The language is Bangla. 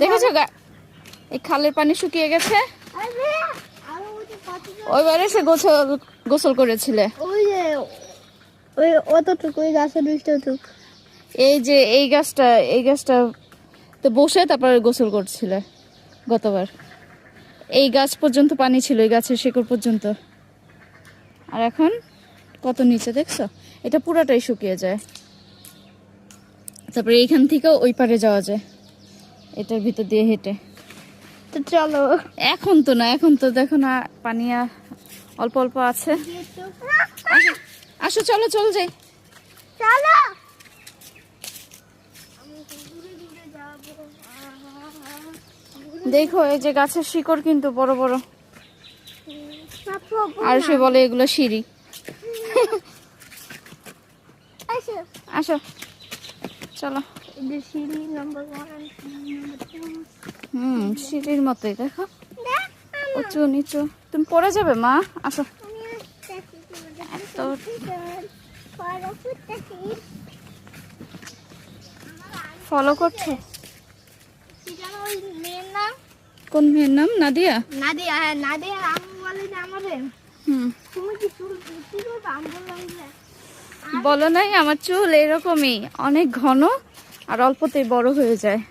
দেখেছো এই খালের পানি শুকিয়ে গেছে। ওইবার এসে গোসল করেছিলে। ওই অতটুকু ওই গাছের নিচটুক। এই যে এই গাছটা তো বসে তারপরে গোসল করছিলে গতবার। এই গাছ পর্যন্ত পানি ছিল, এই গাছের শিকড় পর্যন্ত। আর এখন কত নিচে দেখছো? এটা পুরাটাই শুকিয়ে যায়। তারপরে এইখান থেকে ওই পারে যাওয়া যায় এটার ভিতর দিয়ে হেঁটে। তো চলো। এখন তো না, এখন তো দেখো না পানি অল্প অল্প আছে। আসো চলো চল যাই। চলো। দেখো এই যে গাছের শিকড় কিন্তু বড় বড়। আর সে বলে এগুলো সিঁড়ি। আসো চলো। সিঁড়ি নাম্বার 1 সিঁড়ির মতোই দেখো, উঁচু নিচু। তুমি পড়ে যাবে মা, আসো। ফলো করছো? কোন মেয়ের নাম? নাদিয়া। নাদিয়া, হ্যাঁ নাদিয়া। আমি বলি যে আমারে তুমি কি চুল করবে? আমি বললাম যে বলো নাই আমার চুল এরকমই, অনেক ঘন আর অল্পতেই বড় হয়ে যায়।